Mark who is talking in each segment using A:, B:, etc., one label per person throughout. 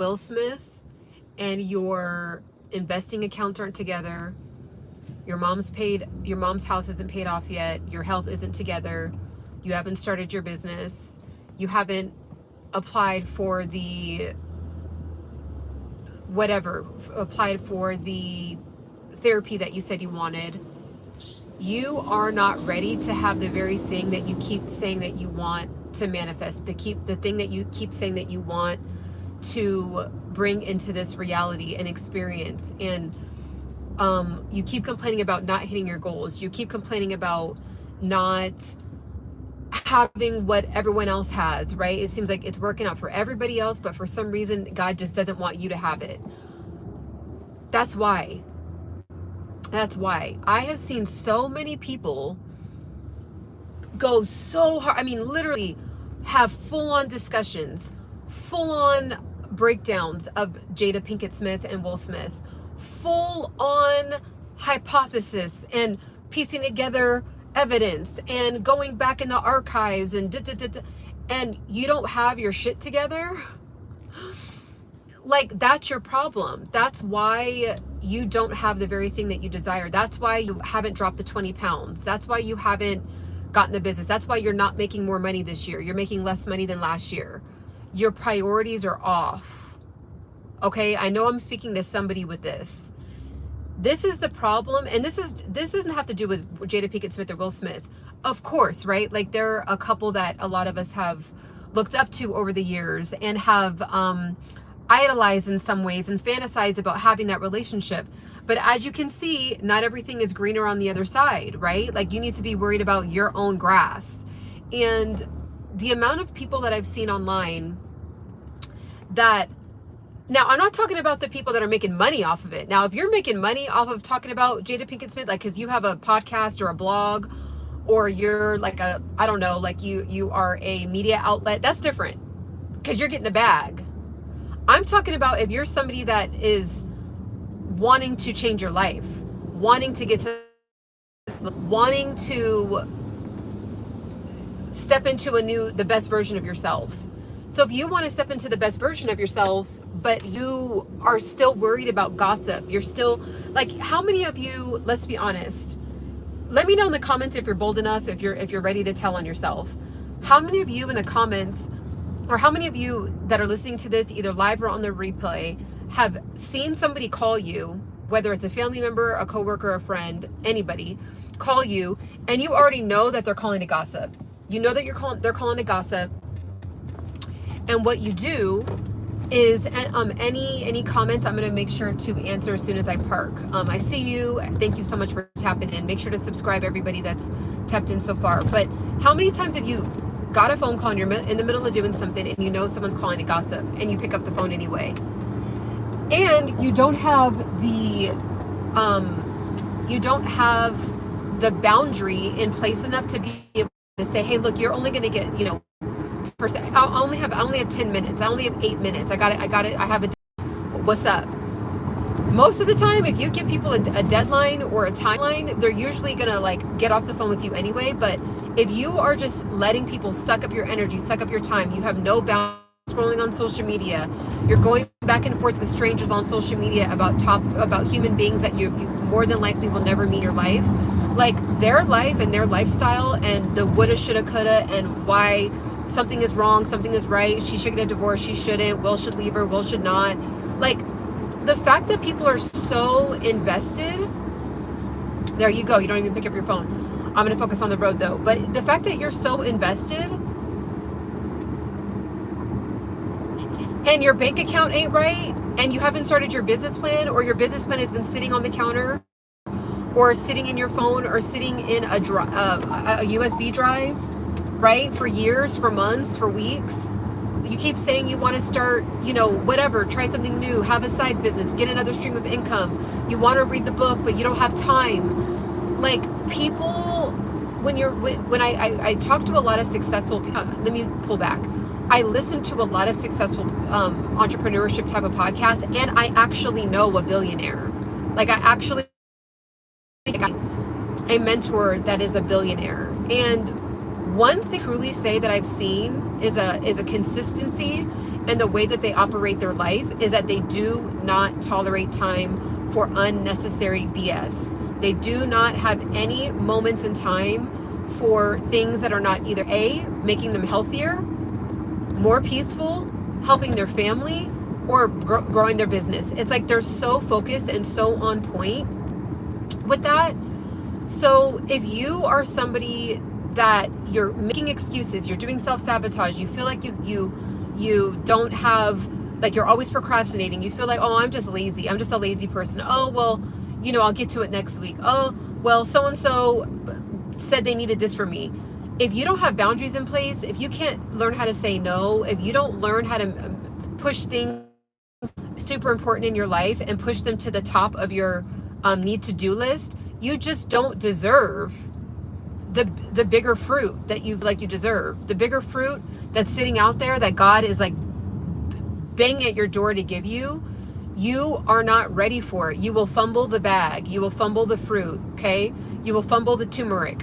A: Will Smith and your investing accounts aren't together, your mom's house isn't paid off yet, your health isn't together, you haven't started your business, you haven't applied for the therapy that you said you wanted, you are not ready to have the very thing that you keep saying that you want to manifest, the thing that you keep saying that you want to bring into this reality and experience. And you keep complaining about not hitting your goals. You keep complaining about not having what everyone else has, right? It seems like it's working out for everybody else, but for some reason, God just doesn't want you to have it. That's why. That's why. I have seen so many people go so hard. I mean, literally have full-on discussions, full-on breakdowns of Jada Pinkett Smith and Will Smith, full-on hypothesis and piecing together evidence and going back in the archives and and you don't have your shit together. Like, that's your problem. That's why you don't have the very thing that you desire. That's why you haven't dropped the 20 pounds. That's why you haven't gotten the business. That's why you're not making more money this year. You're making less money than last year. Your priorities are off. Okay, I know I'm speaking to somebody with this. This is the problem, and this doesn't have to do with Jada Pinkett Smith or Will Smith. Of course, right? Like, they're a couple that a lot of us have looked up to over the years and have idolized in some ways and fantasized about having that relationship. But as you can see, not everything is greener on the other side, right? Like, you need to be worried about your own grass. And the amount of people that I've seen online that, now I'm not talking about the people that are making money off of it. Now, if you're making money off of talking about Jada Pinkett Smith, like, because you have a podcast or a blog, or you're like I don't know, like you are a media outlet, that's different, because you're getting a bag. I'm talking about if you're somebody that is wanting to change your life, wanting to step into the best version of yourself. So if you want to step into the best version of yourself, but you are still worried about gossip, you're still like, how many of you, let's be honest, let me know in the comments if you're bold enough, if you're ready to tell on yourself. How many of you in the comments, or how many of you that are listening to this either live or on the replay, have seen somebody call you, whether it's a family member, a coworker, a friend, anybody, call you, and you already know that they're calling to gossip. You know that they're calling to gossip. And what you do is, any comments I'm going to make sure to answer as soon as I park. I see you. Thank you so much for tapping in. Make sure to subscribe, everybody that's tapped in so far. But how many times have you got a phone call and you're in the middle of doing something and you know someone's calling to gossip and you pick up the phone anyway? And you don't have the boundary in place enough to be able to say, hey, look, you're only going to get, 10%. I only have 10 minutes. I only have 8 minutes. I got it. I have a, what's up? Most of the time, if you give people a deadline or a timeline, they're usually going to like get off the phone with you anyway. But if you are just letting people suck up your energy, suck up your time, you have no boundaries, scrolling on social media, you're going back and forth with strangers on social media about human beings that you more than likely will never meet in your life, like their life and their lifestyle and the woulda, shoulda, coulda, and why something is wrong, something is right, she should get a divorce, she shouldn't, Will should leave her, Will should not. Like, the fact that people are so invested, there you go, you don't even pick up your phone. I'm going to focus on the road though. But the fact that you're so invested and your bank account ain't right, and you haven't started your business plan, or your business plan has been sitting on the counter, or sitting in your phone, or sitting in a USB drive, right, for years, for months, for weeks. You keep saying you want to start, whatever, try something new, have a side business, get another stream of income. You want to read the book, but you don't have time. Like, people, when I talk to a lot of successful people, let me pull back. I listen to a lot of successful entrepreneurship type of podcasts, and I actually know a billionaire. Like, I actually got a mentor that is a billionaire. And one thing I truly say that I've seen is a consistency and the way that they operate their life is that they do not tolerate time for unnecessary BS. They do not have any moments in time for things that are not either A, making them healthier, more peaceful, helping their family, or growing their business. It's like they're so focused and so on point with that. So if you are somebody that you're making excuses, you're doing self-sabotage, you feel like you don't have, like you're always procrastinating, you feel like, oh, I'm just lazy, I'm just a lazy person, oh, well, you know, I'll get to it next week, oh, well, so-and-so said they needed this from me. If you don't have boundaries in place, if you can't learn how to say no, if you don't learn how to push things super important in your life and push them to the top of your need to-do list, you just don't deserve the bigger fruit that you deserve. The bigger fruit that's sitting out there that God is like banging at your door to give you. You are not ready for it. You will fumble the bag. You will fumble the fruit, okay? You will fumble the turmeric.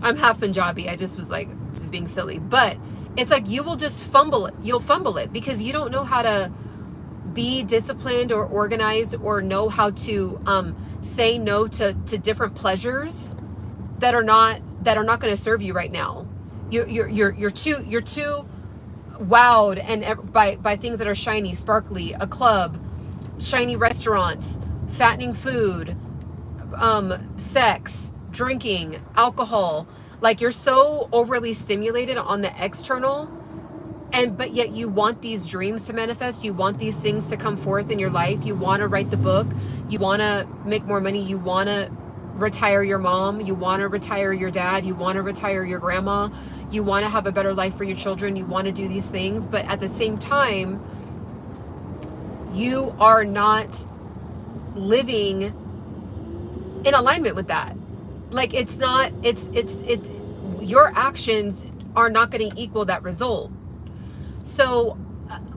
A: I'm half Punjabi. I just was like, just being silly. But it's like you will just fumble it. You'll fumble it because you don't know how to be disciplined or organized or know how to say no to different pleasures that are not going to serve you right now. You're too wowed and by things that are shiny, sparkly, a club, shiny restaurants, fattening food, sex, drinking, alcohol. Like you're so overly stimulated on the external, but yet you want these dreams to manifest. You want these things to come forth in your life. You want to write the book. You want to make more money. You want to retire your mom. You want to retire your dad. You want to retire your grandma. You want to have a better life for your children. You want to do these things. But at the same time, you are not living in alignment with that. Like your actions are not going to equal that result. So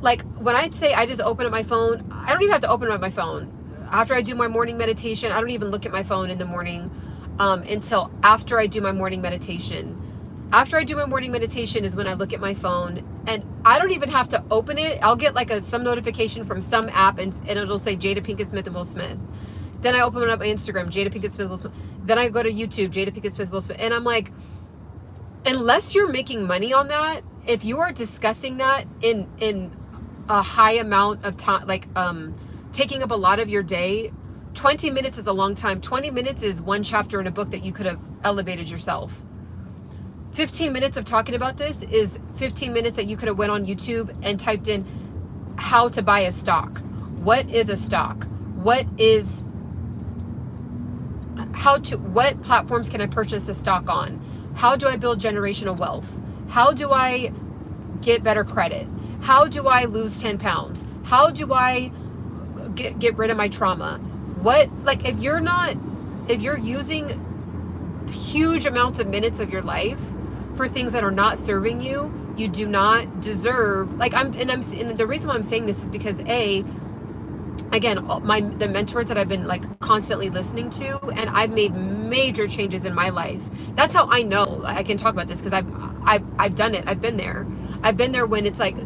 A: like when I'd say I just open up my phone, I don't even have to open up my phone. After I do my morning meditation, I don't even look at my phone in the morning until after I do my morning meditation. After I do my morning meditation is when I look at my phone, and I don't even have to open it. I'll get like some notification from some app and it'll say Jada Pinkett Smith and Will Smith. Then I open up my Instagram, Jada Pinkett Smith, Will Smith. Then I go to YouTube, Jada Pinkett Smith, Will Smith. And I'm like, unless you're making money on that, if you are discussing that in a high amount of time, like taking up a lot of your day, 20 minutes is a long time. 20 minutes is one chapter in a book that you could have elevated yourself. 15 minutes of talking about this is 15 minutes that you could have went on YouTube and typed in how to buy a stock. What is a stock? What platforms can I purchase a stock on? How do I build generational wealth? How do I get better credit? How do I lose 10 pounds? How do I get rid of my trauma? If you're using huge amounts of minutes of your life for things that are not serving you, you do not deserve, and the reason why I'm saying this is because the mentors that I've been like constantly listening to, and I've made major changes in my life. That's how I know I can talk about this, because I've done it. I've been there when it's like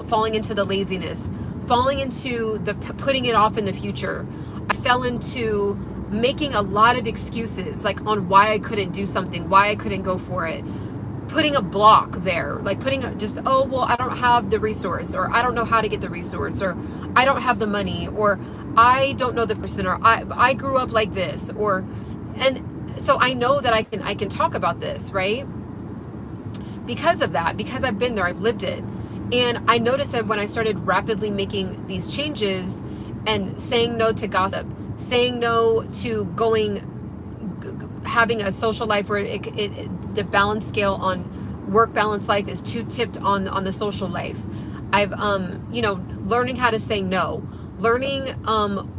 A: falling into the laziness, falling into the putting it off in the future. I fell into making a lot of excuses, like on why I couldn't do something, why I couldn't go for it, putting a block there, like oh, well, I don't have the resource, or I don't know how to get the resource, or I don't have the money, or I don't know the person, or I grew up like this, and so I know that I can talk about this, right? Because of that, because I've been there, I've lived it. And I noticed that when I started rapidly making these changes and saying no to gossip, saying no to having a social life where the balance scale on work balance life is too tipped on the social life. I've learning how to say no, learning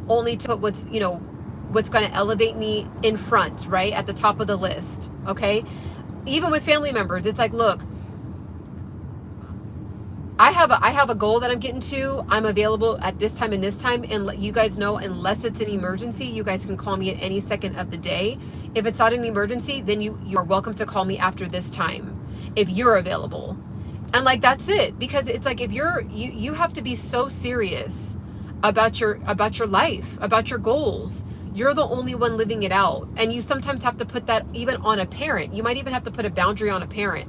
A: only to put what's going to elevate me in front, right at the top of the list. Okay, even with family members, it's like, look, I have a goal that I'm getting to. I'm available at this time and this time, and let you guys know, unless it's an emergency, you guys can call me at any second of the day. If it's not an emergency, then you are welcome to call me after this time if you're available. And like, that's it. Because it's like, if you have to be so serious about your life, about your goals. You're the only one living it out. And you sometimes have to put that even on a parent. You might even have to put a boundary on a parent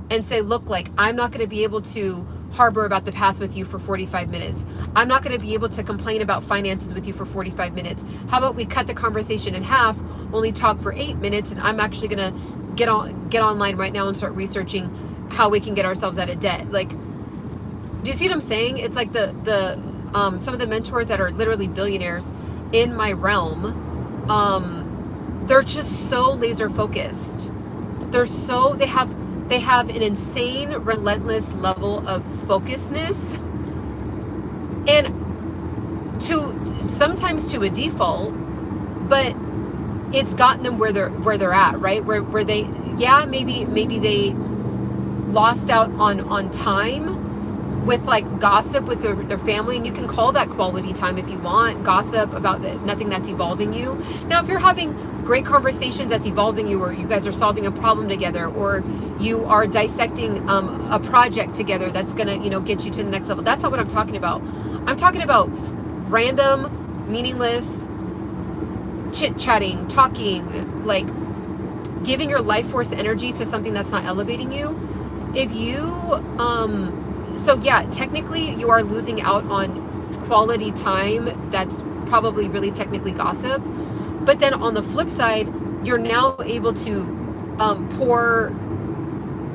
A: and say, look, like, I'm not going to be able to harbor about the past with you for 45 minutes. I'm not going to be able to complain about finances with you for 45 minutes. How about we cut the conversation in half, only talk for 8 minutes, and I'm actually going to get online right now and start researching how we can get ourselves out of debt. Like, do you see what I'm saying? It's like some of the mentors that are literally billionaires in my realm, they're just so laser focused. They have an insane, relentless level of focusness, and sometimes to a default, but it's gotten them where they're at, right? Where they, yeah, maybe they lost out on time with like gossip with their family, and you can call that quality time if you want, gossip about nothing that's evolving you. Now, if you're having great conversations that's evolving you, or you guys are solving a problem together, or you are dissecting a project together that's gonna, get you to the next level, that's not what I'm talking about. I'm talking about random, meaningless chit-chatting, talking, like giving your life force energy to something that's not elevating you. If you so yeah, technically you are losing out on quality time that's probably really technically gossip. But then on the flip side, you're now able to pour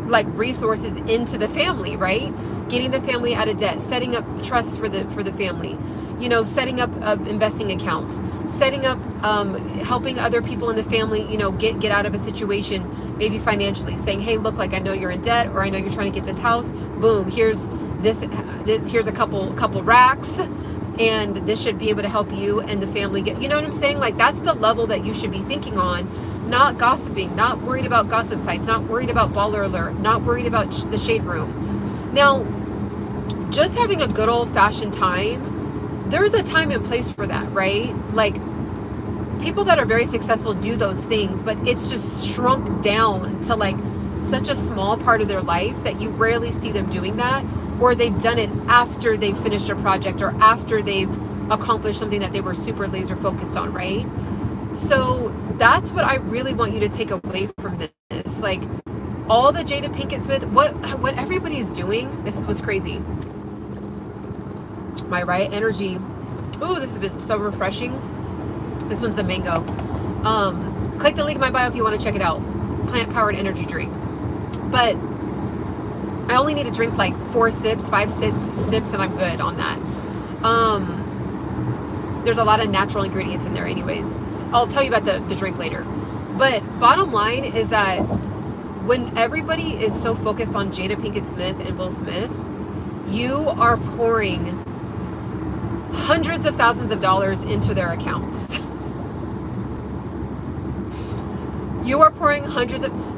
A: like resources into the family, right? Getting the family out of debt, setting up trusts for the family, setting up investing accounts, setting up helping other people in the family, get out of a situation, maybe financially, saying, hey, look, like, I know you're in debt, or I know you're trying to get this house. Boom, here's a couple racks, and this should be able to help you and the family get, you know what I'm saying? Like, that's the level that you should be thinking on, not gossiping, not worried about gossip sites, not worried about baller alert, not worried about the shade room. Now, just having a good old-fashioned time, there's a time and place for that, right? Like, people that are very successful do those things, but it's just shrunk down to like such a small part of their life that you rarely see them doing that, or they've done it after they've finished a project or after they've accomplished something that they were super laser focused on, right? So that's what I really want you to take away from this. Like, all the Jada Pinkett Smith, what everybody's doing, this is what's crazy. My Riot Energy, ooh, this has been so refreshing. This one's the mango. Click the link in my bio if you want to check it out. Plant-powered energy drink. But I only need to drink like 5 sips, and I'm good on that. There's a lot of natural ingredients in there anyways. I'll tell you about the drink later. But bottom line is that when everybody is so focused on Jada Pinkett Smith and Will Smith, you are pouring hundreds of thousands of dollars into their accounts. You are pouring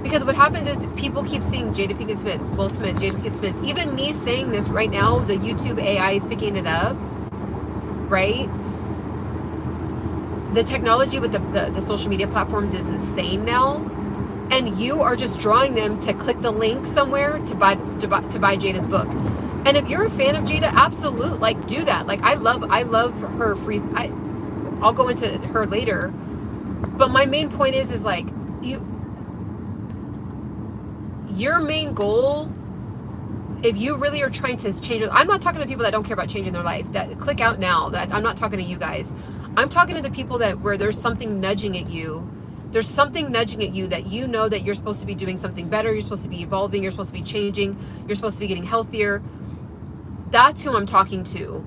A: because what happens is people keep seeing Jada Pinkett Smith, Will Smith, Jada Pinkett Smith. Even me saying this right now, the YouTube AI is picking it up, right? The technology with the social media platforms is insane now, and you are just drawing them to click the link somewhere to buy Jada's book. And if you're a fan of Jada, absolute, like, do that. Like, I love her freeze. I'll go into her later, but my main point is like, your main goal, if you really are trying to change, I'm not talking to people that don't care about changing their life, that click out now, that I'm not talking to you guys. I'm talking to the people where there's something nudging at you. There's something nudging at you that you know that you're supposed to be doing something better. You're supposed to be evolving. You're supposed to be changing. You're supposed to be getting healthier. That's who I'm talking to.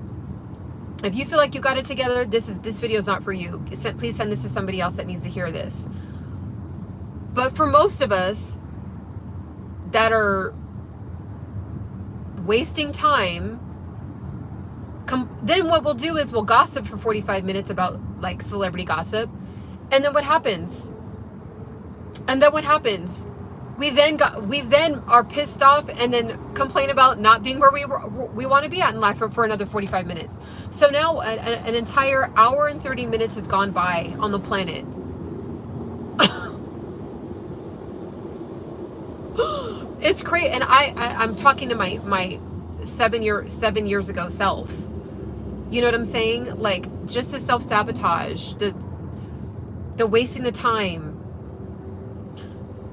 A: If you feel like you got it together, this video is not for you. Please send this to somebody else that needs to hear this. But for most of us that are wasting time, then what we'll do is we'll gossip for 45 minutes about like celebrity gossip. And then what happens? We then are pissed off and then complain about not being where we want to be at in life for another 45 minutes. So now an entire hour and 30 minutes has gone by on the planet. It's crazy. And I'm talking to my 7 years ago self. You know what I'm saying? Like, just the self-sabotage, the wasting the time.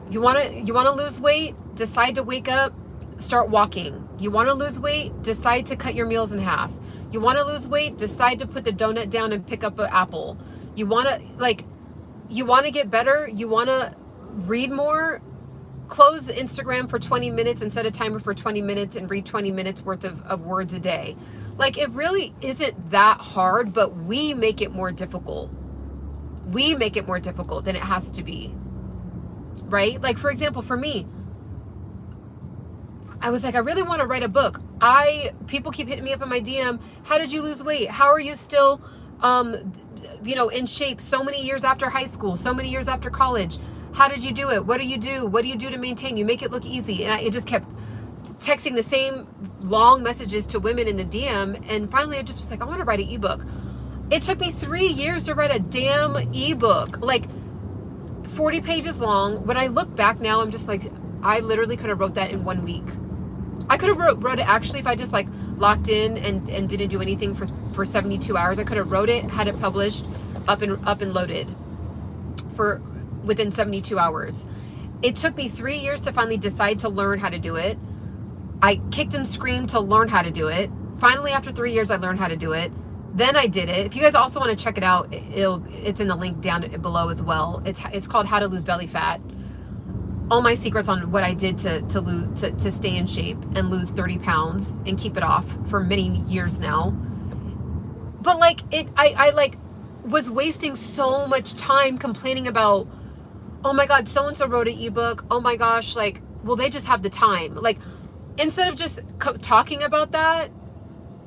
A: You want to lose weight? Decide to wake up, start walking. You want to lose weight? Decide to cut your meals in half. You want to lose weight? Decide to put the donut down and pick up an apple. You want to get better? You want to read more? Close Instagram for 20 minutes and set a timer for 20 minutes and read 20 minutes worth of words a day. Like, it really isn't that hard, but we make it more difficult. We make it more difficult than it has to be. Right? Like, for example, for me, I was like, I really want to write a book. People keep hitting me up in my DM. How did you lose weight? How are you still, in shape so many years after high school, so many years after college? How did you do it? What do you do? What do you do to maintain? You make it look easy. And it just kept texting the same long messages to women in the DM. And finally, I just was like, I want to write an ebook. It took me 3 years to write a damn ebook, like 40 pages long. When I look back now, I'm just like, I literally could have wrote that in 1 week. I could have wrote it actually if I just like locked in and didn't do anything for 72 hours. I could have wrote it, had it published, up and loaded within 72 hours. It took me 3 years to finally decide to learn how to do it. I kicked and screamed to learn how to do it. Finally, after 3 years, I learned how to do it. Then I did it. If you guys also want to check it out, it's in the link down below as well. It's called How to Lose Belly Fat. All my secrets on what I did to stay in shape and lose 30 pounds and keep it off for many years now. But like I like was wasting so much time complaining about, oh my God, so-and-so wrote an ebook. Oh my gosh, like, well, they just have the time. Like, instead of just talking about that,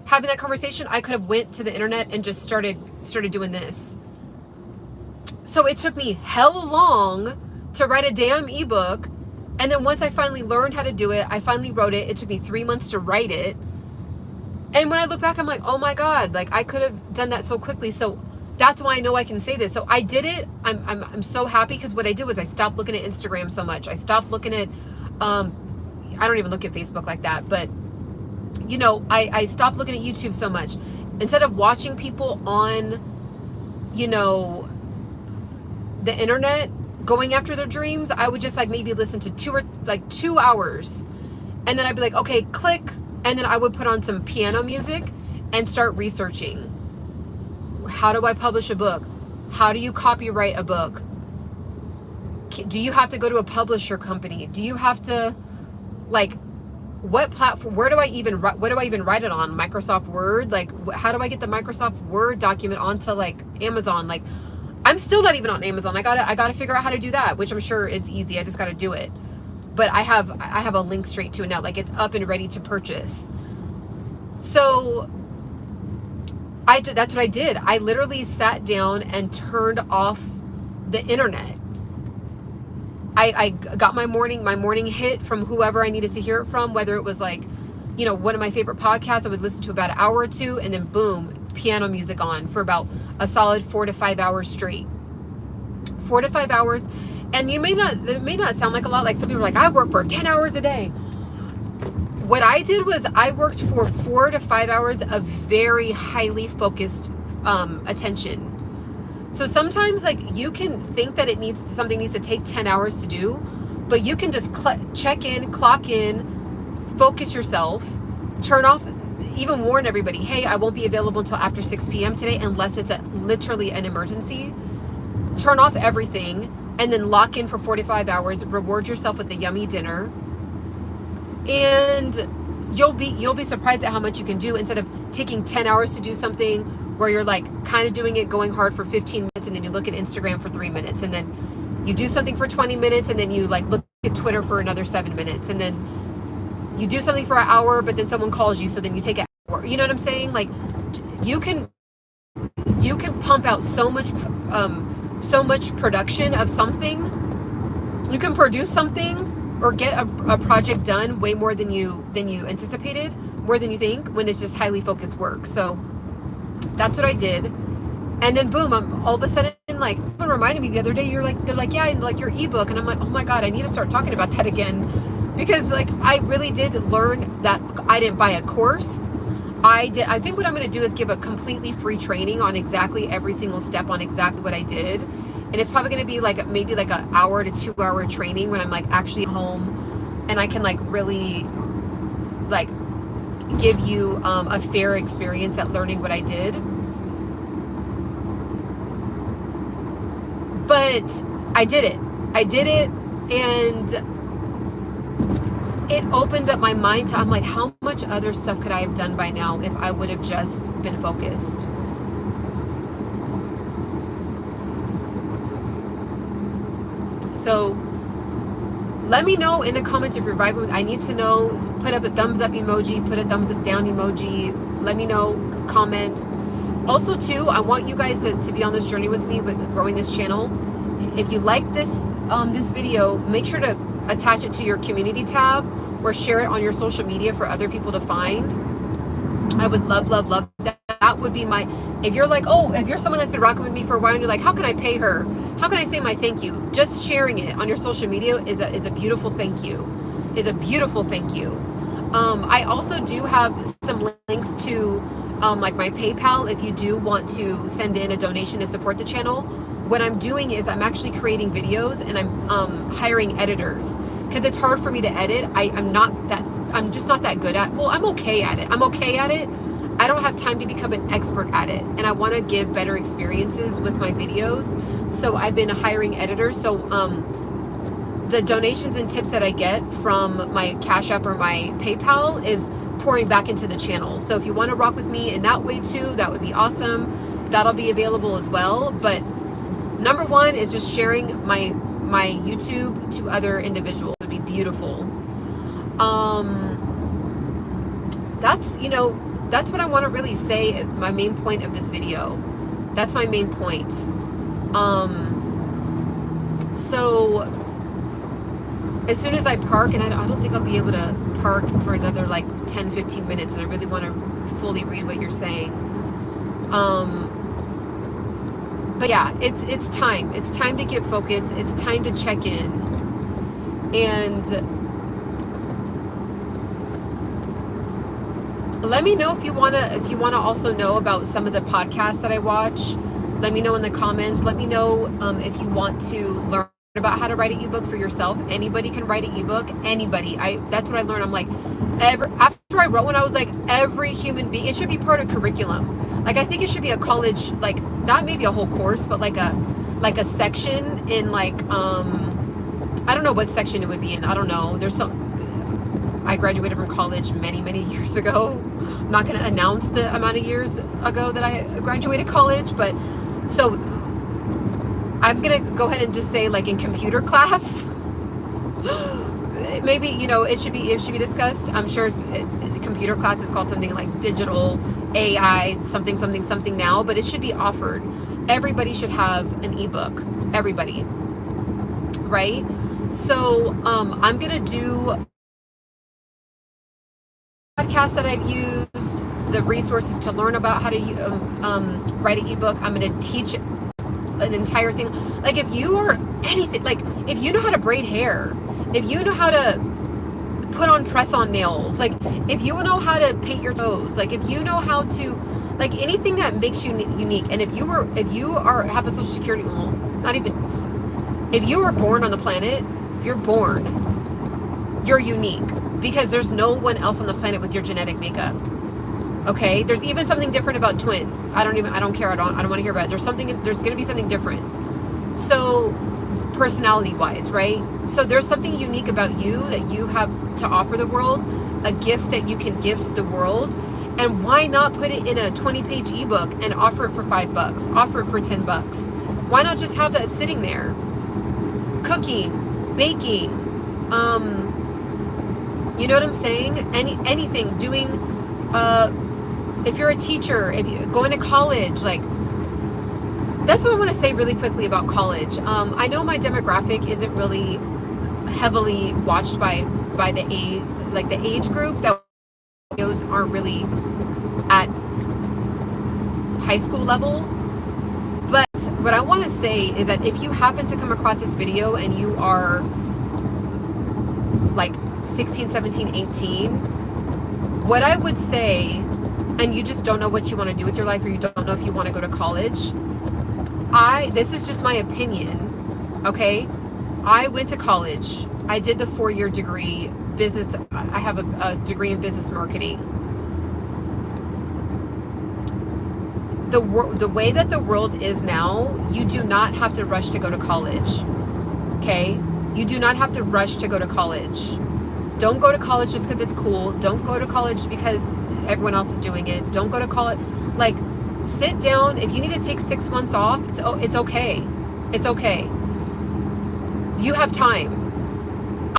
A: having that conversation, I could have went to the internet and just started doing this. So it took me hell long to write a damn ebook. And then once I finally learned how to do it, I finally wrote it. It took me 3 months to write it. And when I look back, I'm like, oh my God, like I could have done that so quickly. So that's why I know I can say this. So I did it. I'm so happy because what I did was I stopped looking at Instagram so much. I stopped looking at, I don't even look at Facebook like that, but I stopped looking at YouTube so much. Instead of watching people on, the internet going after their dreams, I would just like maybe listen to 2 hours. And then I'd be like, okay, click. And then I would put on some piano music and start researching. How do I publish a book? How do you copyright a book? Do you have to go to a publisher company? Do you have to, like, what platform, what do I even write it on? Microsoft Word? Like, how do I get the Microsoft Word document onto like Amazon? Like, I'm still not even on Amazon. I gotta figure out how to do that, which I'm sure it's easy. I just gotta do it. But I have a link straight to it now. Like, it's up and ready to purchase. So that's what I did. I literally sat down and turned off the internet. I got my morning hit from whoever I needed to hear it from, whether it was like, one of my favorite podcasts I would listen to about an hour or two, and then boom, piano music on for about a solid 4 to 5 hours straight. 4 to 5 hours. And it may not sound like a lot. Like, some people are like, I work for 10 hours a day. What I did was I worked for 4 to 5 hours of very highly focused attention. So sometimes, like, you can think that something needs to take 10 hours to do, but you can just check in, clock in, focus yourself, turn off, even warn everybody, hey, I won't be available until after 6 p.m. today unless it's literally an emergency. Turn off everything and then lock in for 45 hours, reward yourself with a yummy dinner. And you'll be surprised at how much you can do instead of taking 10 hours to do something where you're like kind of doing it, going hard for 15 minutes, and then you look at Instagram for 3 minutes, and then you do something for 20 minutes, and then you like look at Twitter for another 7 minutes, and then you do something for an hour, but then someone calls you, so then you take an hour. You know what I'm saying? Like, you can pump out so much production of something. You can produce something or get a project done way more than you anticipated, more than you think, when it's just highly focused work. So that's what I did. And then boom, I'm all of a sudden, like, someone reminded me the other day, they're like, yeah, like your ebook. And I'm like, oh my God, I need to start talking about that again. because like I really did learn that. I didn't buy a course. I think what I'm going to do is give a completely free training on exactly every single step on exactly what I did. And it's probably going to be like maybe like an hour to 2 hour training when I'm like actually home, and I can like really like give you a fair experience at learning what I did. But I did it. And it opened up my mind to, I'm like, how much other stuff could I have done by now if I would have just been focused? So let me know in the comments if you're vibing with. I need to know. Put up a thumbs up emoji, put a thumbs down emoji. Let me know, comment. Also too, I want you guys to be on this journey with me with growing this channel. If you like this this video, make sure to attach it to your community tab or share it on your social media for other people to find. I would love that. That would be my, if you're like, oh, if you're someone that's been rocking with me for a while and you're like, how can I pay her? How can I say my thank you? Just sharing it on your social media is a beautiful thank you. Is a beautiful thank you. I also do have some links to like my PayPal if you do want to send in a donation to support the channel. What I'm doing is I'm actually creating videos, and I'm hiring editors because it's hard for me to edit. I'm just not that good at, well, I'm okay at it. I don't have time to become an expert at it, and I want to give better experiences with my videos. So I've been hiring editors. So the donations and tips that I get from my Cash App or my PayPal is pouring back into the channel. So if you want to rock with me in that way too, that would be awesome. That'll be available as well. But number one is just sharing my YouTube to other individuals. It would be beautiful. That's what I want to really say. My main point of this video. That's my main point. So as soon as I park, and I don't think I'll be able to park for another like 10-15 minutes, and I really want to fully read what you're saying. But yeah, it's time. It's time to get focused. It's time to check in. And let me know if you wanna also know about some of the podcasts that I watch. Let me know in the comments. Let me know if you want to learn about how to write an ebook for yourself. Anybody can write an ebook. Anybody. That's what I learned. I'm like, after I wrote one, I was like, every human being, it should be part of curriculum. Like, I think it should be a college, like, not maybe a whole course, but like a section in like, I don't know what section it would be in. I don't know. I graduated from college many years ago. I'm not going to announce the amount of years ago that I graduated college, but so I'm going to go ahead and just say like in computer class, maybe, it should be discussed. I'm sure computer class is called something like digital AI, something now, but it should be offered. Everybody should have an ebook. Everybody. Right? So, I'm going to do podcasts that I've used, the resources to learn about how to write an ebook. I'm going to teach an entire thing. Like, if you are anything, like if you know how to braid hair, if you know how to put on press-on nails, like if you know how to paint your toes, like if you know how to, like anything that makes you unique. And if you have a social security, well, not even, if you were born on the planet, if you're born, you're unique because there's no one else on the planet with your genetic makeup. Okay, there's even something different about twins. I don't care. I don't want to hear about it. There's going to be something different. So personality wise, right? So there's something unique about you that you have to offer the world, a gift that you can gift the world. And why not put it in a 20-page ebook and offer it for $5, offer it for $10? Why not just have that sitting there? Cooking, baking, you know what I'm saying? Anything, doing, if you're a teacher, if you going to college, like, that's what I want to say really quickly about college. I know my demographic isn't really heavily watched by the age group, that those aren't really at high school level. But what I want to say is that if you happen to come across this video and you are like 16, 17, 18, what I would say, and you just don't know what you want to do with your life, or you don't know if you want to go to college, this is just my opinion, okay? I went to college. I did the 4-year degree, business. I have a degree in business marketing. The way that the world is now, you do not have to rush to go to college, okay? You do not have to rush to go to college. Don't go to college just because it's cool. Don't go to college because everyone else is doing it. Don't go to college. Like, sit down. If you need to take 6 months off, it's okay. It's okay. You have time.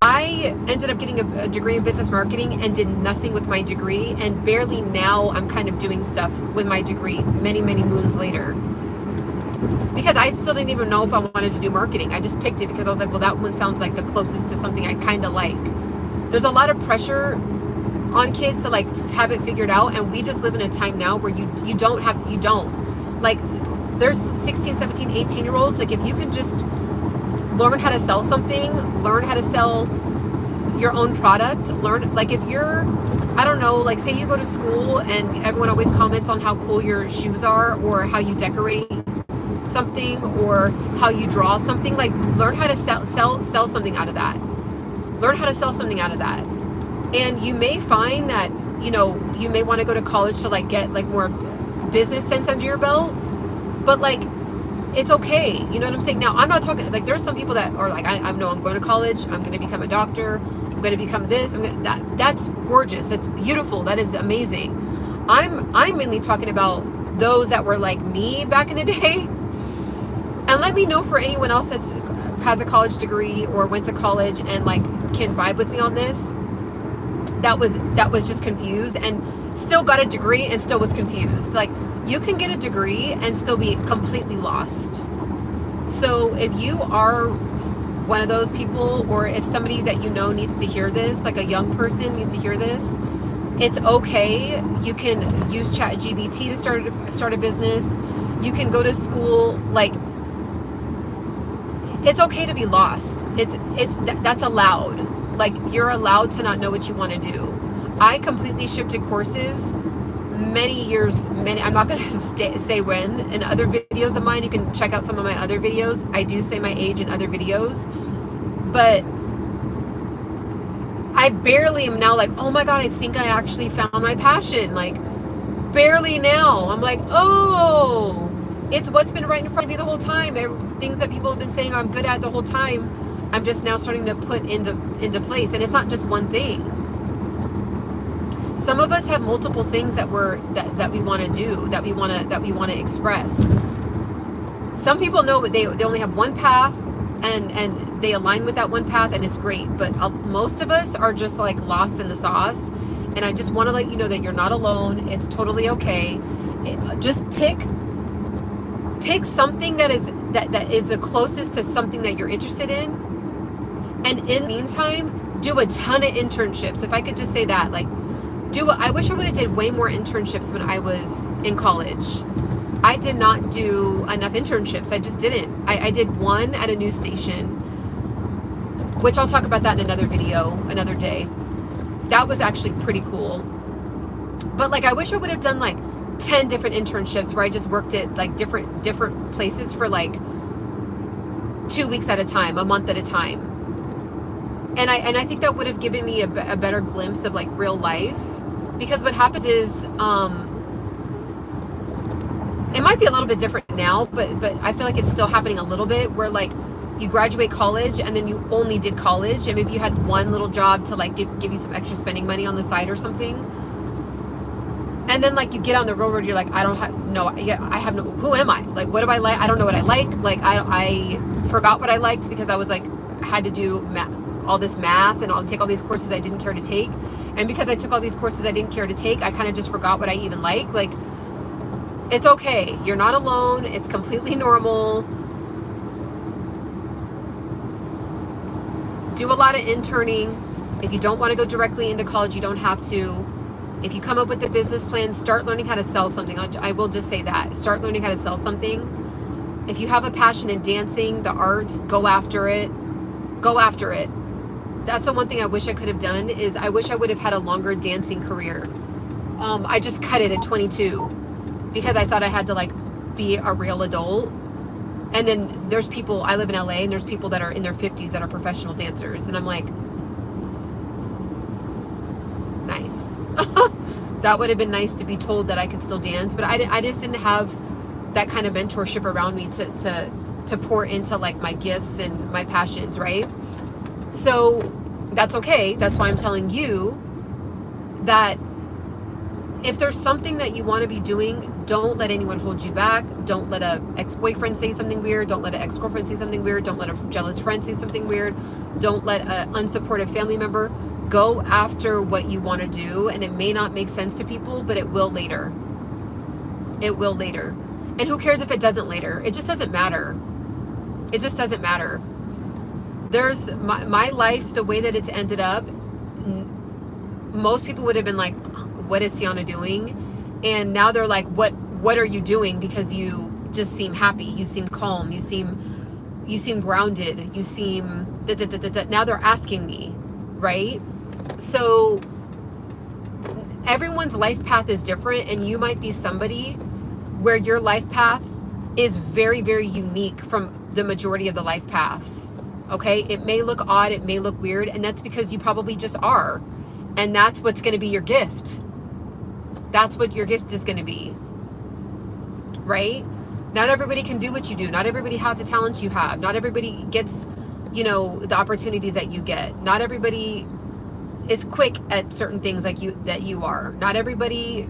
A: I ended up getting a degree in business marketing and did nothing with my degree, and barely now I'm kind of doing stuff with my degree many, many moons later. Because I still didn't even know if I wanted to do marketing. I just picked it because I was like, well, that one sounds like the closest to something I kind of like. There's a lot of pressure on kids to like have it figured out, and we just live in a time now where you don't like, there's 16, 17, 18-year-olds, like, if you can just learn how to sell something, learn how to sell your own product, learn, like, if you're, I don't know, like, say you go to school and everyone always comments on how cool your shoes are, or how you decorate something, or how you draw something, like, learn how to sell something out of that. Learn how to sell something out of that. And you may find that, you know, you may want to go to college to like get like more business sense under your belt, but like, it's okay. You know what I'm saying? Now, I'm not talking, like, there's some people that are like, I know I'm going to college, I'm going to become a doctor, I'm going to become this, that's gorgeous. That's beautiful. That is amazing. I'm mainly talking about those that were like me back in the day. And let me know for anyone else that has a college degree or went to college and like can vibe with me on this. That was just confused and still got a degree and still was confused. Like, you can get a degree and still be completely lost. So if you are one of those people, or if somebody that you know needs to hear this, like a young person needs to hear this, it's okay. You can use ChatGPT to start a business. You can go to school. Like, it's okay to be lost. That's allowed. Like, you're allowed to not know what you want to do. I completely shifted courses I'm not going to say when. In other videos of mine, you can check out some of my other videos. I do say my age in other videos, but I barely am now like, oh my God, I think I actually found my passion. Like, barely now. I'm like, oh, it's what's been right in front of me the whole time. Things that people have been saying I'm good at the whole time, I'm just now starting to put into place. And it's not just one thing. Some of us have multiple things that we want to do, that we want to express. Some people know they only have one path, and they align with that one path, and it's great. But most of us are just like lost in the sauce. And I just want to let you know that you're not alone. It's totally okay. Just pick something that is the closest to something that you're interested in. And in the meantime, do a ton of internships. If I could just say that, like, I wish I would have did way more internships when I was in college. I did not do enough internships. I just didn't. I did one at a news station, which I'll talk about that in another video, another day. That was actually pretty cool. But like, I wish I would have done like 10 different internships where I just worked at like different places for like 2 weeks at a time, a month at a time. And I think that would have given me a better glimpse of like real life. Because what happens is, it might be a little bit different now, but I feel like it's still happening a little bit, where like you graduate college and then you only did college, and maybe you had one little job to like give you some extra spending money on the side or something. And then like you get on the road, you're like, I have no, who am I? Like, what do I like? I don't know what I like. Like, I forgot what I liked because I was like, I had to do all this math and I'll take all these courses I didn't care to take. And because I took all these courses I didn't care to take, I kind of just forgot what I even like. Like, it's okay. You're not alone. It's completely normal. Do a lot of interning. If you don't want to go directly into college, you don't have to. If you come up with a business plan, start learning how to sell something. I will just say that. Start learning how to sell something. If you have a passion in dancing, the arts, go after it. Go after it. that's the one thing I wish I could have done, is I wish I would have had a longer dancing career. I just cut it at 22 because I thought I had to like be a real adult. And then there's people, I live in LA, and there's people that are in their 50s that are professional dancers. And I'm like, nice. That would have been nice to be told that I could still dance. But I just didn't have that kind of mentorship around me to pour into like my gifts and my passions, right? So that's okay. That's why I'm telling you that if there's something that you want to be doing, don't let anyone hold you back. Don't let a ex-boyfriend say something weird. Don't let an ex-girlfriend say something weird. Don't let a jealous friend say something weird. Don't let an unsupportive family member. Go after what you want to do, and it may not make sense to people, but it will later. It will later. And who cares if it doesn't later? It just doesn't matter. It just doesn't matter. There's my life, the way that it's ended up, most people would have been like, what is Sienna doing? And now they're like, what are you doing? Because you just seem happy. You seem calm. You seem grounded. You seem Now they're asking me, right? So everyone's life path is different, and you might be somebody where your life path is very, very unique from the majority of the life paths. Okay? It may look odd, it may look weird, and that's because you probably just are. And that's what's going to be your gift. That's what your gift is going to be. Right? Not everybody can do what you do. Not everybody has the talents you have. Not everybody gets, the opportunities that you get. Not everybody is quick at certain things like you are. Not everybody,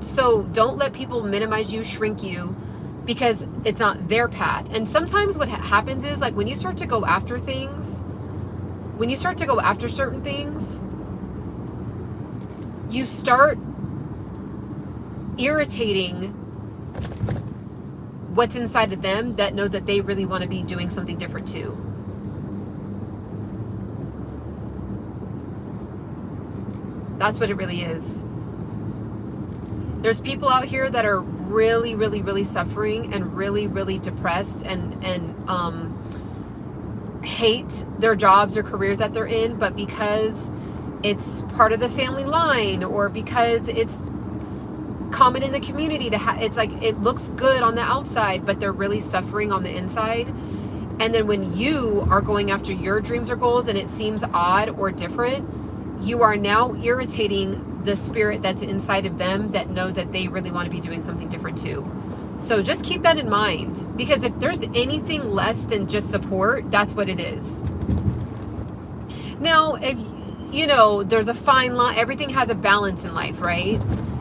A: so don't let people minimize you, shrink you, because it's not their path. And sometimes what happens is, like, when you start to go after things, when you start to go after certain things, you start irritating what's inside of them that knows that they really want to be doing something different too. That's what it really is. There's people out here that are really, really, really suffering and really, really depressed and hate their jobs or careers that they're in, but because it's part of the family line, or because it's common in the community it's like, it looks good on the outside, but they're really suffering on the inside. And then when you are going after your dreams or goals and it seems odd or different, you are now irritating the spirit that's inside of them that knows that they really want to be doing something different too. So just keep that in mind, because if there's anything less than just support, that's what it is. Now, if there's a fine line, everything has a balance in life, right?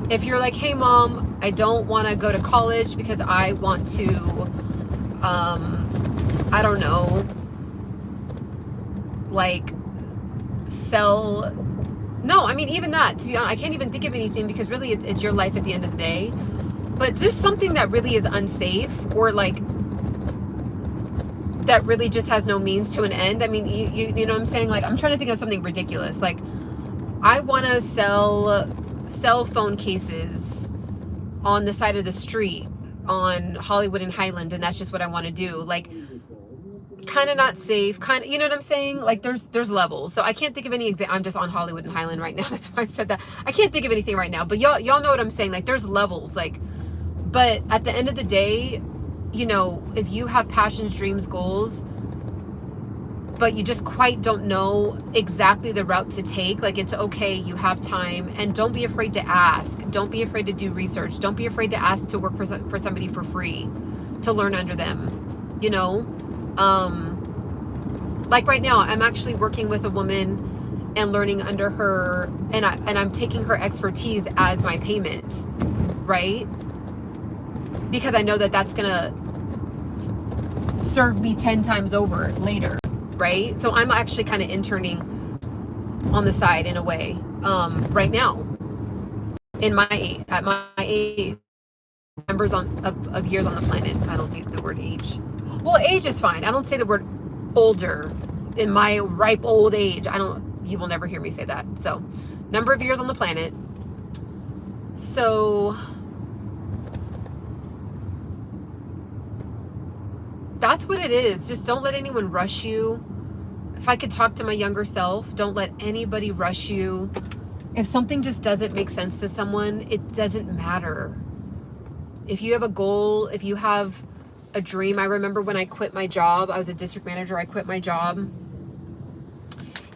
A: If you're like, hey mom, I don't want to go to college because I want to, I don't know, like sell. No, I mean, even that, to be honest, I can't even think of anything, because really it's your life at the end of the day. But just something that really is unsafe, or like that really just has no means to an end. I mean, you know what I'm saying? Like, I'm trying to think of something ridiculous. Like, I want to sell cell phone cases on the side of the street on Hollywood and Highland, and that's just what I want to do. Like, kind of not safe, kind of, you know what I'm saying? Like, there's levels. So I can't think of any I'm just on Hollywood and Highland right now. That's why I said that. I can't think of anything right now, but y'all know what I'm saying. Like, there's levels. Like, but at the end of the day, if you have passions, dreams, goals, but you just quite don't know exactly the route to take, like, it's okay, you have time, and don't be afraid to ask. Don't be afraid to do research. Don't be afraid to ask to work for somebody for free, to learn under them, like right now, I'm actually working with a woman and learning under her, and I'm taking her expertise as my payment, right? Because I know that that's gonna serve me 10 times over later, right? So I'm actually kind of interning on the side in a way, right now, at my age, numbers of years on the planet. I don't say the word age. Well, age is fine. I don't say the word older. In my ripe old age, you will never hear me say that. So, number of years on the planet. So that's what it is. Just don't let anyone rush you. If I could talk to my younger self, don't let anybody rush you. If something just doesn't make sense to someone, it doesn't matter. If you have a goal, if you have a dream. I remember when I quit my job, I was a district manager, I quit my job.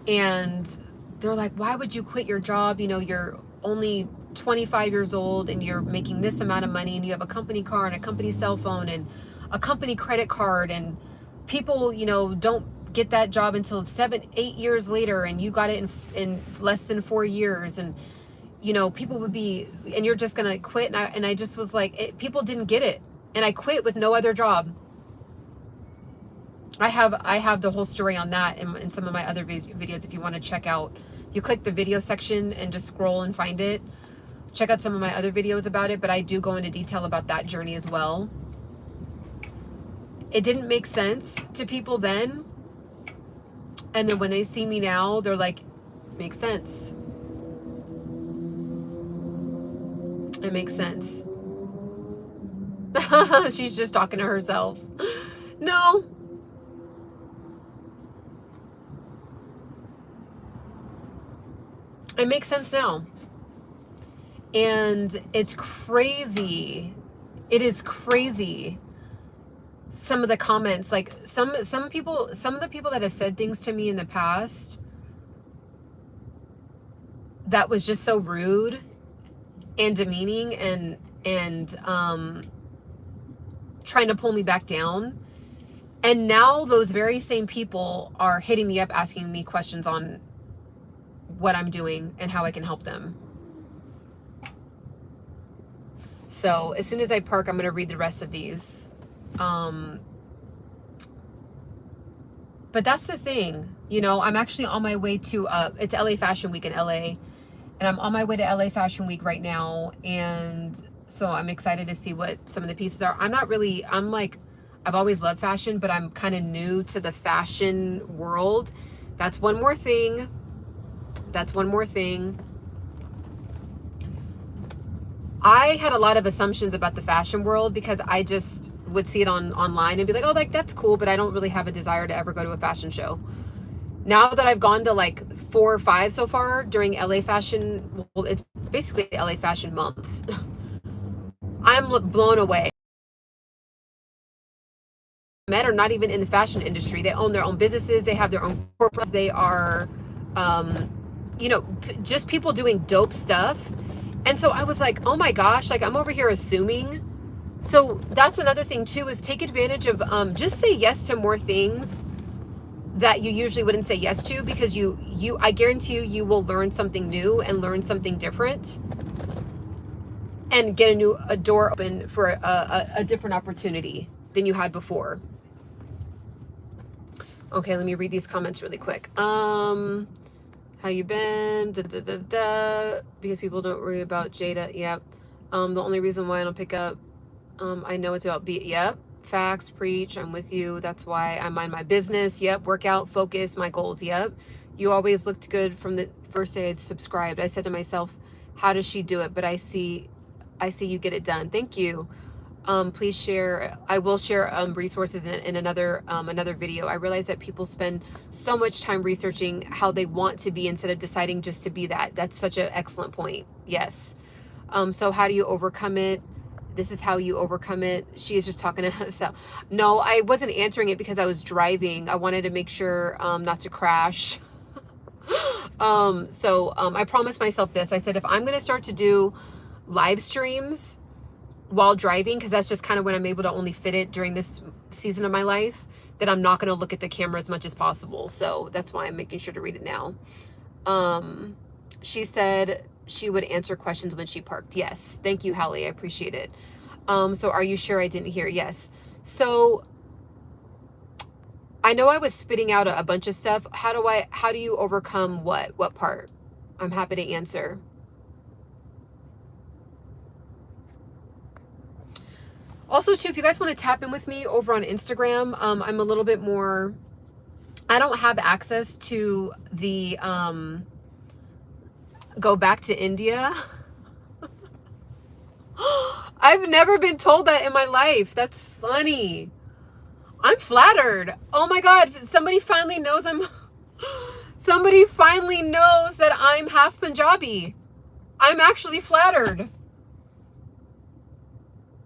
A: And they're like, why would you quit your job? You know, you're only 25 years old and you're making this amount of money and you have a company car and a company cell phone and a company credit card, and people, you know, don't get that job until 7-8 years later, and you got it in less than 4 years, and you know, people would be, and you're just gonna quit. And I just was like, people didn't get it, and I quit with no other job. I have the whole story on that in some of my other videos. If you want to check out, you click the video section and just scroll and find it. Check out some of my other videos about it, but I do go into detail about that journey as well. It didn't make sense to people then. And then when they see me now, they're like, makes sense. It makes sense. She's just talking to herself. No. It makes sense now. And it's crazy. It is crazy. Some of the comments, like some of the people that have said things to me in the past that was just so rude and demeaning and trying to pull me back down. And now those very same people are hitting me up asking me questions on what I'm doing and how I can help them. So as soon as I park, I'm going to read the rest of these. But that's the thing, you know, I'm actually on my way to, it's LA Fashion Week in LA, and I'm on my way to LA Fashion Week right now. And so I'm excited to see what some of the pieces are. I'm like, I've always loved fashion, but I'm kind of new to the fashion world. That's one more thing. That's one more thing. I had a lot of assumptions about the fashion world because I just would see it online and be like, oh, like that's cool, but I don't really have a desire to ever go to a fashion show. Now that I've gone to like 4 or 5 so far during LA Fashion, well, it's basically LA Fashion Month. I'm blown away. Men are not even in the fashion industry. They own their own businesses. They have their own corporates. They are, you know, just people doing dope stuff. And so I was like, oh my gosh, like I'm over here assuming. So that's another thing too, is take advantage of, just say yes to more things that you usually wouldn't say yes to, because I guarantee you will learn something new and learn something different and get a door open for a different opportunity than you had before. Okay, let me read these comments really quick. How you been? Because people don't worry about JADA. Yep. The only reason why I don't pick up, I know it's about yep. Facts, preach. I'm with you. That's why I mind my business. Yep. Workout, focus, my goals. Yep. You always looked good from the first day I subscribed. I said to myself, how does she do it? But I see you get it done. Thank you. Please share. I will share resources in another video. I realize that people spend so much time researching how they want to be instead of deciding just to be that. That's such an excellent point. Yes. So how do you overcome it? This is how you overcome it. She is just talking to herself. No, I wasn't answering it because I was driving. I wanted to make sure not to crash. I promised myself this. I said, if I'm going to start to do live streams while driving, because that's just kind of when I'm able to only fit it during this season of my life, that I'm not going to look at the camera as much as possible. So that's why I'm making sure to read it now. She said she would answer questions when she parked. Yes. Thank you, Hallie. I appreciate it. So are you sure I didn't hear? Yes. So I know I was spitting out a bunch of stuff. How do you overcome what part? I'm happy to answer. Also, too, if you guys want to tap in with me over on Instagram, I'm a little bit more, I don't have access to the, go back to India. I've never been told that in my life. That's funny. I'm flattered. Oh my God. Somebody finally knows I'm Somebody finally knows that I'm half Punjabi. I'm actually flattered.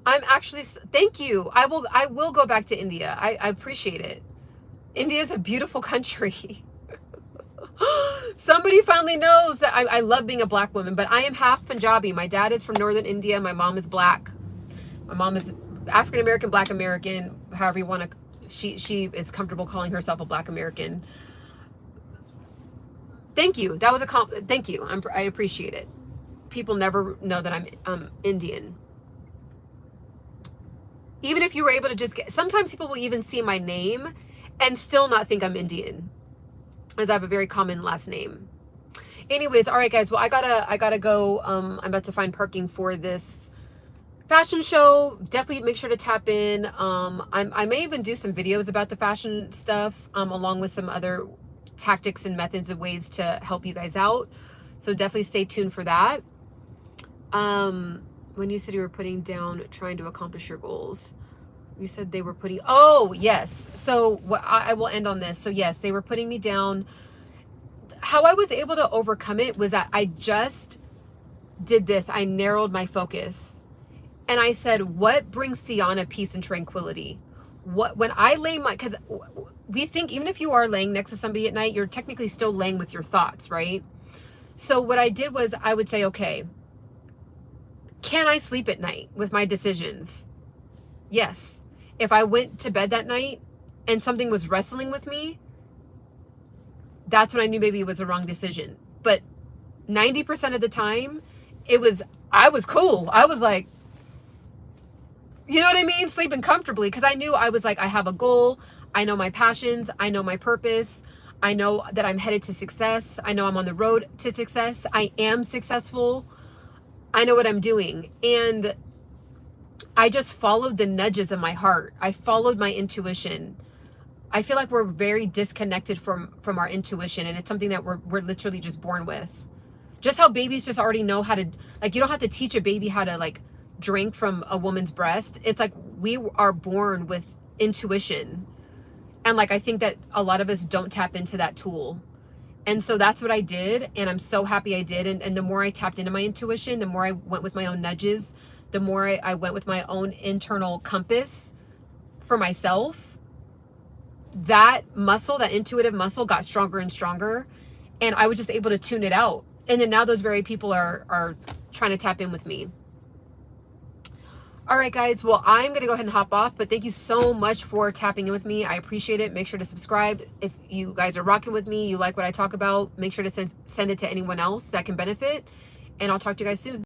A: Thank you. I will go back to India. I appreciate it. India is a beautiful country. Somebody finally knows that I love being a black woman, but I am half Punjabi. My dad is from northern India. My mom is black. My mom is African American, black American, however you want to. She is comfortable calling herself a black American. Thank you. That was a thank you. I appreciate it. People never know that I'm Indian. Even if you were able to just get, sometimes people will even see my name and still not think I'm Indian, as I have a very common last name. Anyways, all right, guys. Well, I gotta go. I'm about to find parking for this fashion show. Definitely make sure to tap in. I may even do some videos about the fashion stuff, along with some other tactics and methods and ways to help you guys out. So definitely stay tuned for that. When you said you were putting down trying to accomplish your goals, you said they were putting, oh yes. So what I will end on this. So yes, they were putting me down. How I was able to overcome it was that I just did this. I narrowed my focus and I said, what brings Sienna peace and tranquility? When I lay because we think even if you are laying next to somebody at night, you're technically still laying with your thoughts, right? So what I did was I would say, okay, can I sleep at night with my decisions? Yes. If I went to bed that night and something was wrestling with me, that's when I knew maybe it was a wrong decision. But 90% of the time, I was cool. I was like, you know what I mean? Sleeping comfortably, because I knew I was like, I have a goal. I know my passions. I know my purpose. I know that I'm headed to success. I know I'm on the road to success. I am successful. I know what I'm doing. And I just followed the nudges of my heart. I followed my intuition. I feel like we're very disconnected from our intuition, and it's something that we're literally just born with. Just how babies just already know how to, like, you don't have to teach a baby how to like drink from a woman's breast. It's like we are born with intuition. And like I think that a lot of us don't tap into that tool. And so that's what I did, and I'm so happy I did. And the more I tapped into my intuition, the more I went with my own nudges, the more I went with my own internal compass for myself, that muscle, that intuitive muscle got stronger and stronger, and I was just able to tune it out. And then now those very people are trying to tap in with me. All right, guys. Well, I'm going to go ahead and hop off, but thank you so much for tapping in with me. I appreciate it. Make sure to subscribe. If you guys are rocking with me, you like what I talk about, make sure to send it to anyone else that can benefit, and I'll talk to you guys soon.